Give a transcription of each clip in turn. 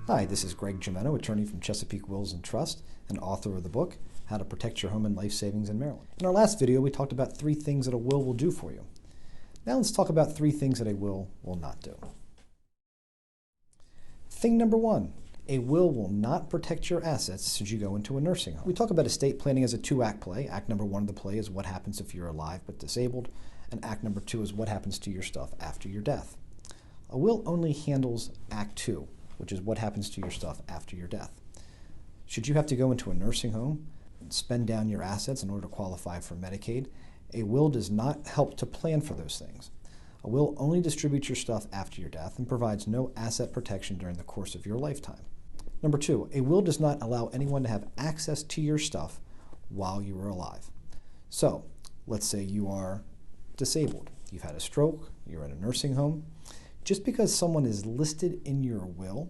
Hi, this is Greg Gimeno, attorney from Chesapeake Wills and Trust and author of the book, How to Protect Your Home and Life Savings in Maryland. In our last video, we talked about 3 things that a will do for you. Now let's talk about 3 things that a will not do. Thing number 1, a will not protect your assets should you go into a nursing home. We talk about estate planning as a 2-act play. Act number 1 of the play is what happens if you're alive but disabled, and act number 2 is what happens to your stuff after your death. A will only handles act 2, which is what happens to your stuff after your death. Should you have to go into a nursing home and spend down your assets in order to qualify for Medicaid, a will does not help to plan for those things. A will only distributes your stuff after your death and provides no asset protection during the course of your lifetime. Number 2, a will does not allow anyone to have access to your stuff while you are alive. So, let's say you are disabled. You've had a stroke, you're in a nursing home. Just because someone is listed in your will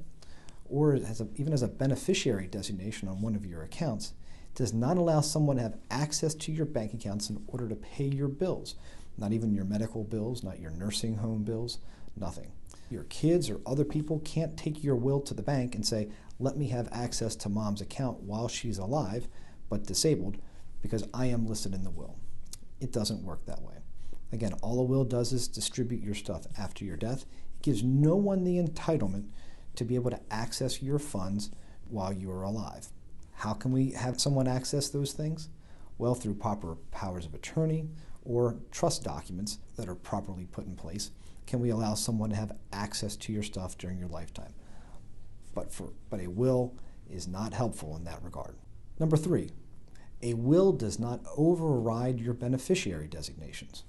or even as a beneficiary designation on one of your accounts does not allow someone to have access to your bank accounts in order to pay your bills. Not even your medical bills, not your nursing home bills, nothing. Your kids or other people can't take your will to the bank and say, let me have access to mom's account while she's alive but disabled because I am listed in the will. It doesn't work that way. Again, all a will does is distribute your stuff after your death. It gives no one the entitlement to be able to access your funds while you are alive. How can we have someone access those things? Well, through proper powers of attorney or trust documents that are properly put in place, can we allow someone to have access to your stuff during your lifetime. But a will is not helpful in that regard. Number 3, a will does not override your beneficiary designations.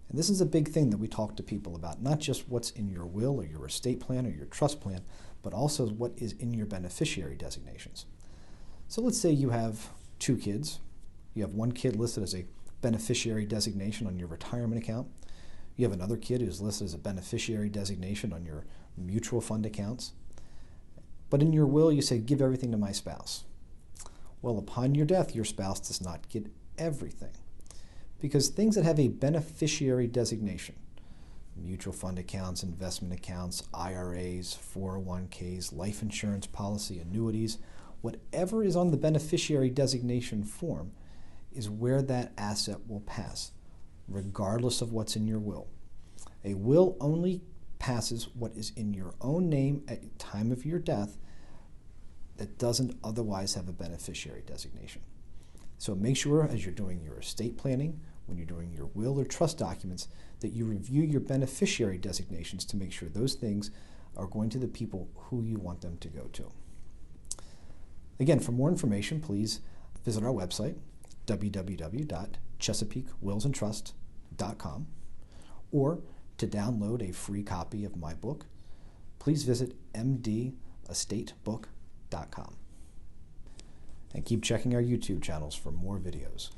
And this is a big thing that we talk to people about, not just what's in your will or your estate plan or your trust plan, but also what is in your beneficiary designations. So let's say you have 2 kids. You have one kid listed as a beneficiary designation on your retirement account. You have another kid who's listed as a beneficiary designation on your mutual fund accounts. But in your will, you say, give everything to my spouse. Well, upon your death, your spouse does not get everything. Because things that have a beneficiary designation, mutual fund accounts, investment accounts, IRAs, 401ks, life insurance policy, annuities, whatever is on the beneficiary designation form is where that asset will pass, regardless of what's in your will. A will only passes what is in your own name at the time of your death that doesn't otherwise have a beneficiary designation. So make sure as you're doing your estate planning, when you're doing your will or trust documents, that you review your beneficiary designations to make sure those things are going to the people who you want them to go to. Again, for more information, please visit our website, www.chesapeakewillsandtrust.com, or to download a free copy of my book, please visit mdestatebook.com. And keep checking our YouTube channels for more videos.